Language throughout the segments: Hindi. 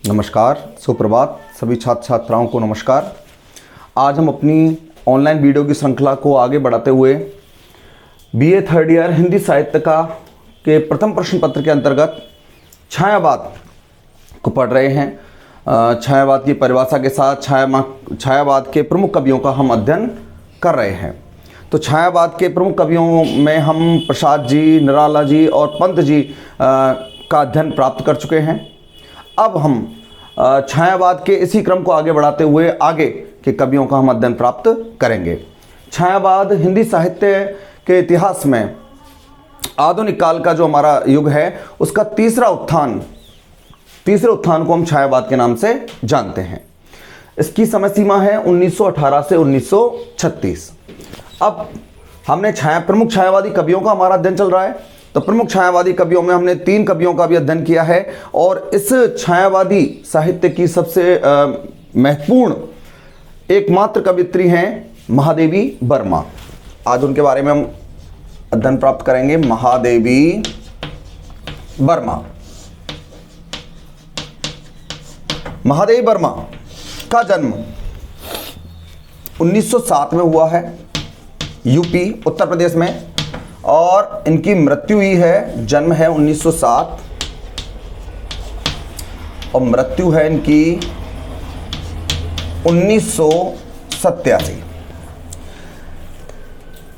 नमस्कार, सुप्रभात सभी छात्र छात्राओं को नमस्कार। आज हम अपनी ऑनलाइन वीडियो की श्रृंखला को आगे बढ़ाते हुए बीए थर्ड ईयर हिंदी साहित्य का के प्रथम प्रश्न पत्र के अंतर्गत छायावाद को पढ़ रहे हैं। छायावाद की परिभाषा के साथ छायावाद के प्रमुख कवियों का हम अध्ययन कर रहे हैं। तो छायावाद के प्रमुख कवियों में हम प्रसाद जी, निराला जी और पंत जी का अध्ययन प्राप्त कर चुके हैं। अब हम छायावाद के इसी क्रम को आगे बढ़ाते हुए आगे के कवियों का हम अध्ययन प्राप्त करेंगे। छायावाद हिंदी साहित्य के इतिहास में आधुनिक काल का जो हमारा युग है उसका तीसरे उत्थान को हम छायावाद के नाम से जानते हैं। इसकी समय सीमा है 1918 से 1936। अब हमने प्रमुख छायावादी कवियों का हमारा अध्ययन चल रहा है। तो प्रमुख छायावादी कवियों में हमने 3 कवियों का भी अध्ययन किया है और इस छायावादी साहित्य की सबसे महत्वपूर्ण एकमात्र कवियत्री हैं महादेवी वर्मा। आज उनके बारे में हम अध्ययन प्राप्त करेंगे। महादेवी वर्मा। महादेवी वर्मा का जन्म 1907 में हुआ है यूपी उत्तर प्रदेश में, और इनकी मृत्यु हुई है, जन्म है 1907 और मृत्यु है इनकी 1987।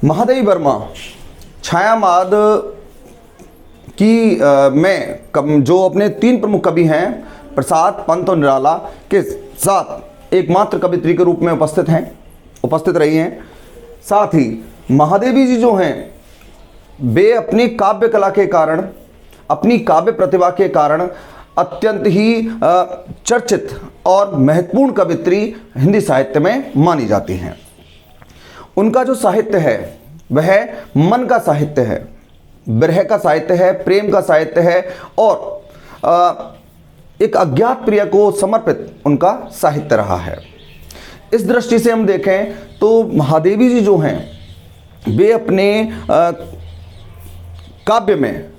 महादेवी वर्मा छायावाद की में जो अपने 3 प्रमुख कवि हैं प्रसाद, पंत और निराला के साथ एकमात्र कवियत्री के रूप में उपस्थित रही हैं। साथ ही महादेवी जी जो हैं वे अपनी काव्य कला के कारण, अपनी काव्य प्रतिभा के कारण अत्यंत ही चर्चित और महत्वपूर्ण कवियत्री हिंदी साहित्य में मानी जाती हैं। उनका जो साहित्य है वह मन का साहित्य है, विरह का साहित्य है, प्रेम का साहित्य है और एक अज्ञात प्रिय को समर्पित उनका साहित्य रहा है। इस दृष्टि से हम देखें तो महादेवी जी जो हैं वे अपने काव्य में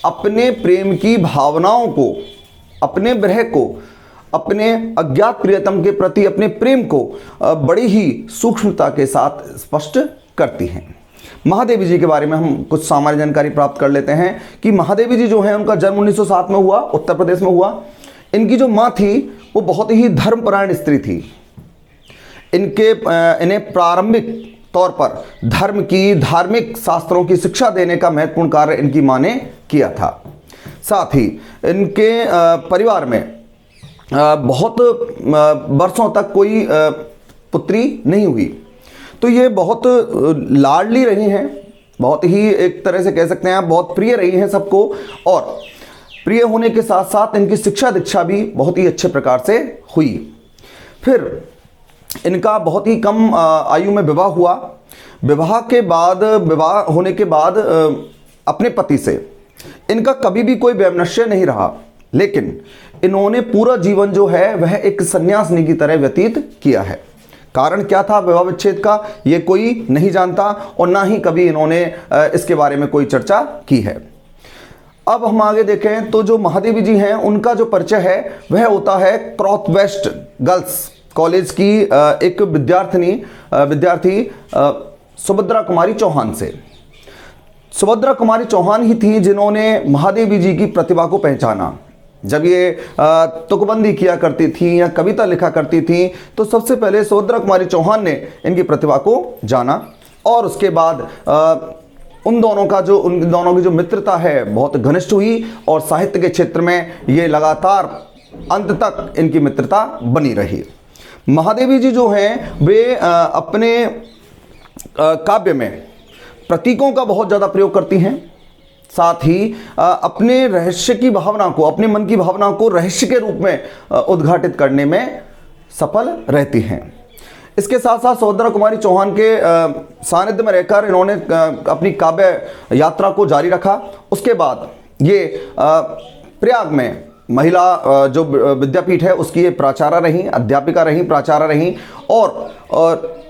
अपने प्रेम की भावनाओं को, अपने विरह को, अपने अज्ञात प्रियतम के प्रति अपने प्रेम को बड़ी ही सूक्ष्मता के साथ स्पष्ट करती हैं। महादेवी जी के बारे में हम कुछ सामान्य जानकारी प्राप्त कर लेते हैं कि महादेवी जी जो है उनका जन्म 1907 में हुआ, उत्तर प्रदेश में हुआ। इनकी जो माँ थी वो बहुत ही धर्मपरायण स्त्री थी। इन्हें प्रारंभिक तौर पर धर्म की, धार्मिक शास्त्रों की शिक्षा देने का महत्वपूर्ण कार्य इनकी माँ ने किया था। साथ ही इनके परिवार में बहुत वर्षों तक कोई पुत्री नहीं हुई। तो ये बहुत लाडली रही हैं, बहुत ही एक तरह से कह सकते हैं आप बहुत प्रिय रही हैं सबको, और प्रिय होने के साथ साथ इनकी शिक्षा दीक्षा भी बहुत ही अच्छे प्रकार से हुई। फिर इनका बहुत ही कम आयु में विवाह हुआ। विवाह होने के बाद अपने पति से इनका कभी भी कोई वैमनस्य नहीं रहा, लेकिन इन्होंने पूरा जीवन जो है वह एक सन्यासिनी की तरह व्यतीत किया है। कारण क्या था विवाह विच्छेद का, ये कोई नहीं जानता और ना ही कभी इन्होंने इसके बारे में कोई चर्चा की है। अब हम आगे देखें तो जो महादेवी जी हैं उनका जो परिचय है वह होता है क्रॉथ वेस्ट गर्ल्स कॉलेज की एक विद्यार्थी सुभद्रा कुमारी चौहान से। सुभद्रा कुमारी चौहान ही थी जिन्होंने महादेवी जी की प्रतिभा को पहचाना। जब ये तुकबंदी किया करती थी या कविता लिखा करती थी तो सबसे पहले सुभद्रा कुमारी चौहान ने इनकी प्रतिभा को जाना, और उसके बाद उन दोनों की जो मित्रता है बहुत घनिष्ठ हुई और साहित्य के क्षेत्र में ये लगातार अंत तक इनकी मित्रता बनी रही। महादेवी जी जो हैं वे अपने काव्य में प्रतीकों का बहुत ज़्यादा प्रयोग करती हैं। साथ ही अपने रहस्य की भावना को, अपने मन की भावना को रहस्य के रूप में उद्घाटित करने में सफल रहती हैं। इसके साथ साथ सुभद्रा कुमारी चौहान के सानिध्य में रहकर इन्होंने अपनी काव्य यात्रा को जारी रखा। उसके बाद ये प्रयाग में महिला जो विद्यापीठ है उसकी प्राचार्य रहीं, अध्यापिका रहीं, प्राचार्य रहीं, और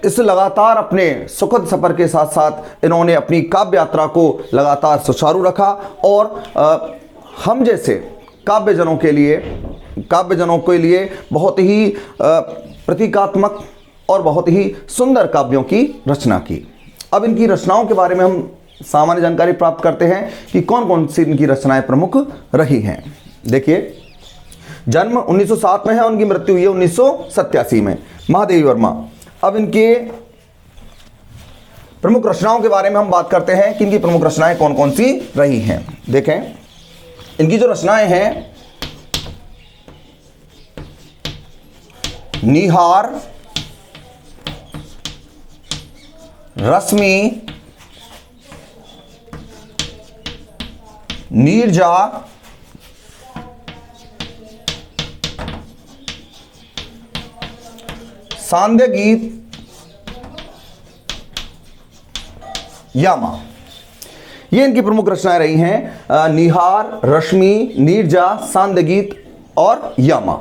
इस लगातार अपने सुखद सफ़र के साथ साथ इन्होंने अपनी काव्य यात्रा को लगातार सुचारू रखा और हम जैसे काव्यजनों के लिए काव्यजनों के लिए बहुत ही प्रतीकात्मक और बहुत ही सुंदर काव्यों की रचना की। अब इनकी रचनाओं के बारे में हम सामान्य जानकारी प्राप्त करते हैं कि कौन कौन सी इनकी रचनाएं प्रमुख रही हैं। देखिए, जन्म 1907 में है, उनकी मृत्यु हुई है 1987 में, महादेवी वर्मा। अब इनके प्रमुख रचनाओं के बारे में हम बात करते हैं कि इनकी प्रमुख रचनाएं कौन कौन सी रही हैं। देखें, इनकी जो रचनाएं हैं, निहार, रश्मि, नीरजा, सांध्य गीत, यामा, ये इनकी प्रमुख रचनाएं रही हैं। निहार, रश्मि, नीरजा, सांध्य गीत और यामा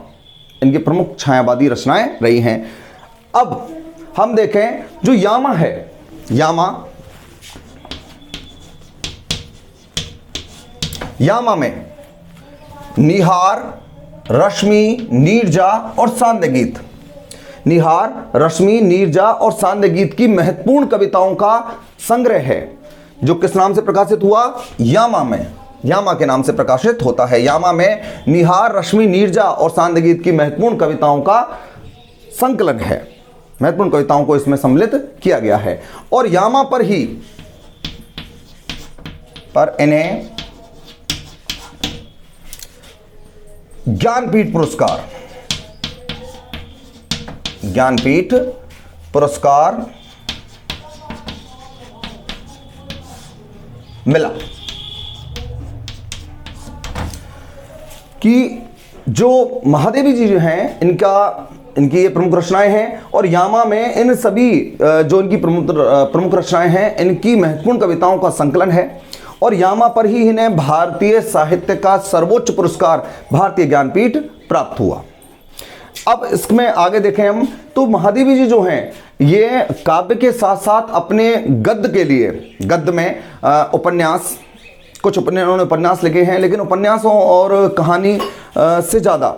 इनकी प्रमुख छायावादी रचनाएं रही हैं। अब हम देखें, जो यामा है, यामा में निहार, रश्मि, नीरजा और सांध्य गीत, निहार, रश्मि, नीरजा और सांध्य गीत की महत्वपूर्ण कविताओं का संग्रह है, जो किस नाम से प्रकाशित हुआ? यामा में, यामा के नाम से प्रकाशित होता है। यामा में निहार, रश्मि, नीरजा और सांध्य गीत की महत्वपूर्ण कविताओं का संकलन है, महत्वपूर्ण कविताओं को इसमें सम्मिलित किया गया है। और यामा पर ही इन्हें ज्ञानपीठ पुरस्कार मिला। कि जो महादेवी जी जो हैं, इनकी ये प्रमुख रचनाएं हैं, और यामा में इन सभी जो इनकी प्रमुख रचनाएं हैं, इनकी महत्वपूर्ण कविताओं का संकलन है। और यामा पर ही इन्हें भारतीय साहित्य का सर्वोच्च पुरस्कार भारतीय ज्ञानपीठ प्राप्त हुआ। अब इसमें आगे देखें हम, तो महादेवी जी जो हैं, ये काव्य के साथ साथ अपने गद्य के लिए, गद्य में उपन्यास, कुछ इन्होंने उपन्यास लिखे हैं, लेकिन उपन्यासों और कहानी से ज़्यादा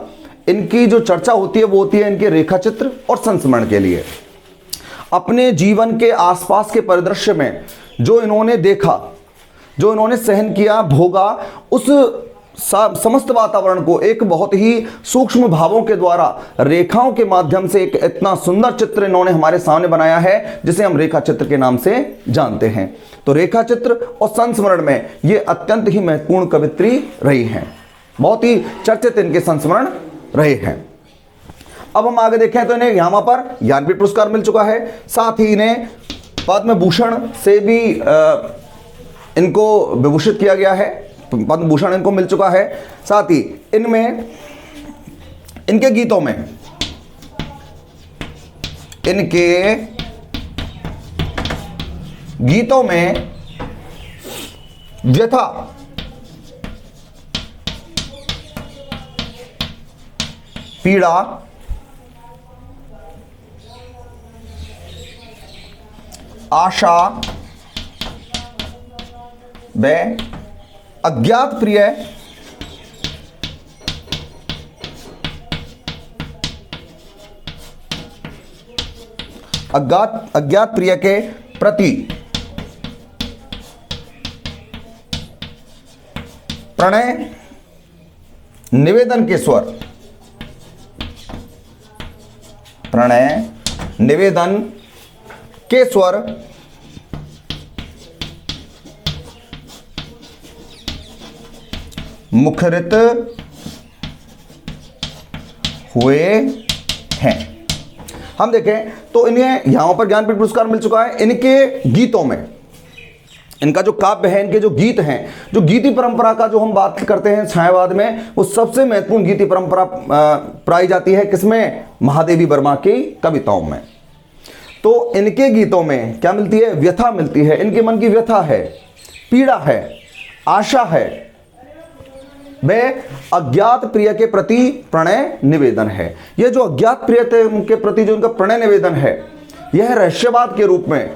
इनकी जो चर्चा होती है वो होती है इनके रेखाचित्र और संस्मरण के लिए। अपने जीवन के आसपास के परिदृश्य में जो इन्होंने देखा, जो इन्होंने सहन किया, भोगा, उस समस्त वातावरण को एक बहुत ही सूक्ष्म भावों के द्वारा, रेखाओं के माध्यम से एक इतना सुंदर चित्र इन्होंने हमारे सामने बनाया है, जिसे हम रेखा चित्र के नाम से जानते हैं। तो रेखा चित्र और संस्मरण में ये अत्यंत ही महत्वपूर्ण कवित्री रही हैं, बहुत ही चर्चित इनके संस्मरण रहे हैं। अब हम आगे देखें तो इन्हें यामा पर ज्ञानपीठ पुरस्कार मिल चुका है, साथ ही इन्हें पद्म भूषण से भी इनको विभूषित किया गया है, पद्म भूषण इनको मिल चुका है। साथ ही इनमें, इनके गीतों में व्यथा, पीड़ा, आशा व अज्ञात प्रिय, अज्ञात प्रिय के प्रति प्रणय निवेदन के स्वर, प्रणय निवेदन के स्वर मुखरित हुए हैं। हम देखें तो इन्हें यहां पर ज्ञानपीठ पुरस्कार मिल चुका है। इनके गीतों में, इनका जो काव्य है, इनके जो गीत हैं, जो गीति परंपरा का जो हम बात करते हैं छायावाद में, वो सबसे महत्वपूर्ण गीति परंपरा पाई जाती है किसमें? महादेवी वर्मा की कविताओं में। तो इनके गीतों में क्या मिलती है? व्यथा मिलती है। इनके मन की व्यथा है, पीड़ा है, आशा है, वह अज्ञात प्रिय के प्रति प्रणय निवेदन है। यह जो अज्ञात प्रिय के प्रति जो इनका प्रणय निवेदन है, यह रहस्यवाद के रूप में,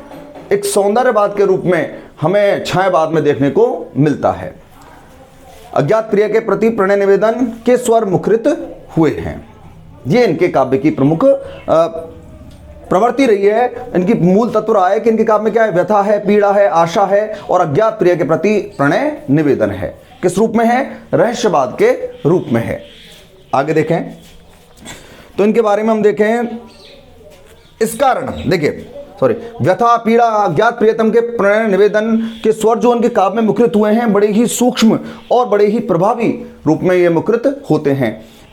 एक सौंदर्यवाद के रूप में हमें छायावाद में देखने को मिलता है। अज्ञात प्रिय के प्रति प्रणय निवेदन के स्वर मुखरित हुए हैं। ये इनके काव्य की प्रमुख प्रवृत्ति रही है। इनकी मूल तत्व रहा है कि इनके काव्य में क्या है, व्यथा है, पीड़ा है, आशा है और अज्ञात प्रिय के प्रति प्रणय निवेदन है। किस रूप में है, रहस्यवाद के रूप में है। आगे देखें तो इनके बारे में हम देखें, इस कारण देखिए व्यथा, पीड़ा, अज्ञात प्रियतम के प्रणय निवेदन के स्वर जो उनके काव्य में मुखरित हुए हैं, बड़े ही सूक्ष्म और बड़े ही प्रभावी रूप में ये मुखरित होते हैं।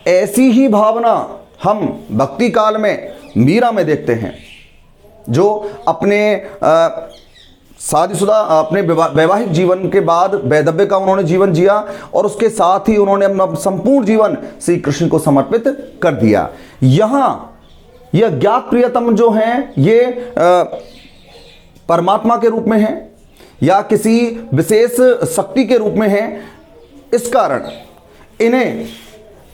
ऐसी ही भावना हम भक्ति काल में मीरा में देखते हैं, जो अपने शादीशुदा अपने वैवाहिक जीवन के बाद वैधव्य का उन्होंने जीवन जिया और उसके साथ ही उन्होंने अपना संपूर्ण जीवन श्री कृष्ण को समर्पित कर दिया। यहाँ ये अज्ञात प्रियतम जो हैं ये परमात्मा के रूप में हैं या किसी विशेष शक्ति के रूप में हैं। इस कारण इन्हें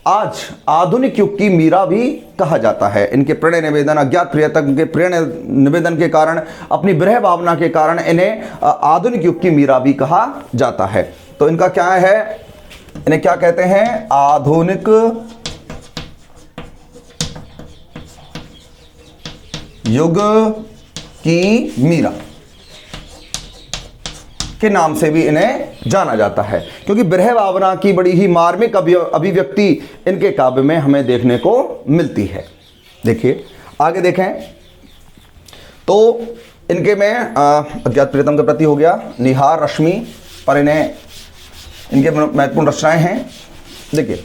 आज आधुनिक युग की मीरा भी कहा जाता है। इनके प्रणय निवेदन, अज्ञात प्रियतम के प्रणय निवेदन के कारण, अपनी विरह भावना के कारण इन्हें आधुनिक युग की मीरा भी कहा जाता है। तो इनका क्या है, इन्हें क्या कहते हैं, आधुनिक युग की मीरा के नाम से भी इन्हें जाना जाता है, क्योंकि विरह भावना की बड़ी ही मार्मिक अभिव्यक्ति इनके काव्य में हमें देखने को मिलती है। देखिए आगे देखें तो इनके में अज्ञात प्रियतम के प्रति हो गया, निहार, रश्मि पर इन्हें इनके महत्वपूर्ण रचनाएं हैं। देखिए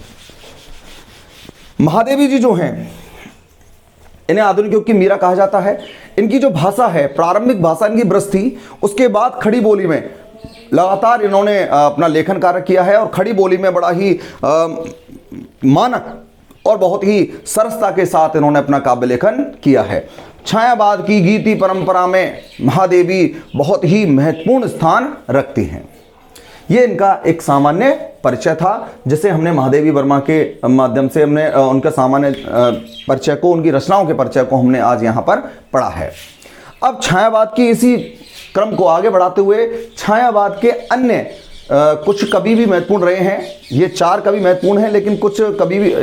महादेवी जी जो हैं इन्हें आधुनिक युग की मीरा कहा जाता है। इनकी जो भाषा है, प्रारंभिक भाषा इनकी ब्रज थी, उसके बाद खड़ी बोली में लगातार इन्होंने अपना लेखन कार्य किया है और खड़ी बोली में बड़ा ही मानक और बहुत ही सरसता के साथ इन्होंने अपना काव्य लेखन किया है। छायावाद की गीति परंपरा में महादेवी बहुत ही महत्वपूर्ण स्थान रखती हैं। ये इनका एक सामान्य परिचय था, जिसे हमने महादेवी वर्मा के माध्यम से हमने उनका सामान्य परिचय को, उनकी रचनाओं के परिचय को हमने आज यहाँ पर पढ़ा है। अब छायावाद की इसी क्रम को आगे बढ़ाते हुए छायावाद के अन्य कुछ कवि भी महत्वपूर्ण रहे हैं। ये 4 कवि महत्वपूर्ण हैं, लेकिन कुछ कवि भी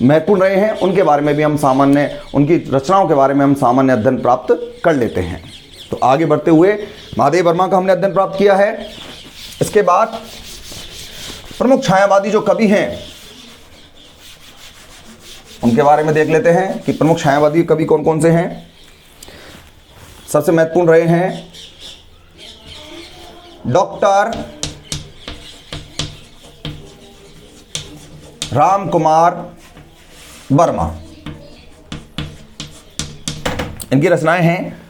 महत्वपूर्ण रहे हैं, उनके बारे में भी हम सामान्य, उनकी रचनाओं के बारे में हम सामान्य अध्ययन प्राप्त कर लेते हैं। तो आगे बढ़ते हुए महादेवी वर्मा का हमने अध्ययन प्राप्त किया है। इसके बाद प्रमुख छायावादी जो कवि हैं उनके बारे में देख लेते हैं कि प्रमुख छायावादी कवि कौन कौन से हैं। सबसे महत्वपूर्ण रहे हैं डॉक्टर राम कुमार वर्मा। इनकी रचनाएं हैं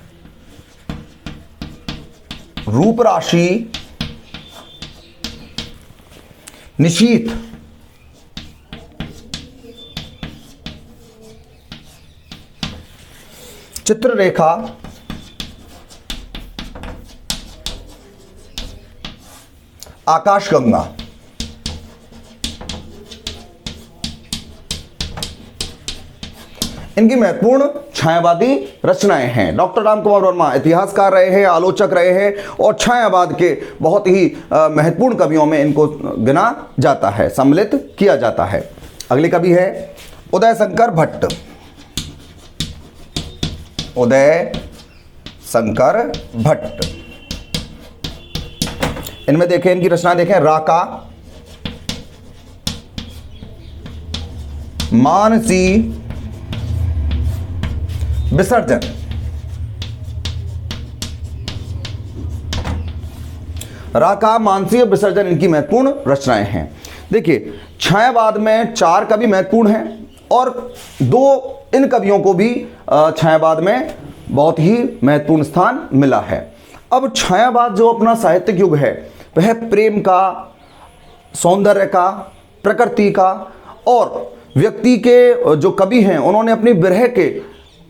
रूपराशि, निशीथ, चित्ररेखा, आकाशगंगा। इनकी महत्वपूर्ण छायावादी रचनाएं हैं। डॉक्टर राम कुमार वर्मा इतिहासकार रहे हैं, आलोचक रहे हैं और छायावाद के बहुत ही महत्वपूर्ण कवियों में इनको गिना जाता है, सम्मिलित किया जाता है। अगले कवि है उदय शंकर भट्ट। उदय शंकर भट्ट, इनमें देखें, इनकी रचना देखें, राका, मानसी, विसर्जन। राका, मानसी और विसर्जन इनकी महत्वपूर्ण रचनाएं हैं। देखिए छायावाद में 4 कवि महत्वपूर्ण हैं और 2 इन कवियों को भी छायावाद में बहुत ही महत्वपूर्ण स्थान मिला है। अब छायावाद जो अपना साहित्यिक युग है वह प्रेम का, सौंदर्य का, प्रकृति का और व्यक्ति के जो कवि हैं उन्होंने अपनी विरह के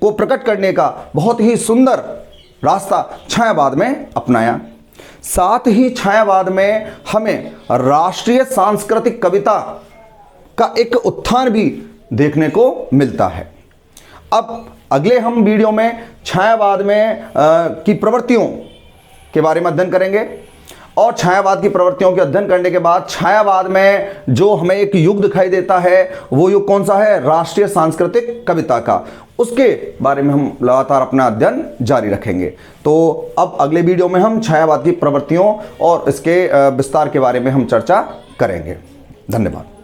को प्रकट करने का बहुत ही सुंदर रास्ता छायावाद में अपनाया। साथ ही छायावाद में हमें राष्ट्रीय सांस्कृतिक कविता का एक उत्थान भी देखने को मिलता है। अब अगले हम वीडियो में छायावाद में की प्रवृत्तियों के बारे में अध्ययन करेंगे और छायावाद की प्रवृत्तियों के अध्ययन करने के बाद छायावाद में जो हमें एक युग दिखाई देता है, वो युग कौन सा है? राष्ट्रीय सांस्कृतिक कविता का। उसके बारे में हम लगातार अपना अध्ययन जारी रखेंगे। तो अब अगले वीडियो में हम छायावाद की प्रवृत्तियों और इसके विस्तार के बारे में हम चर्चा करेंगे। धन्यवाद।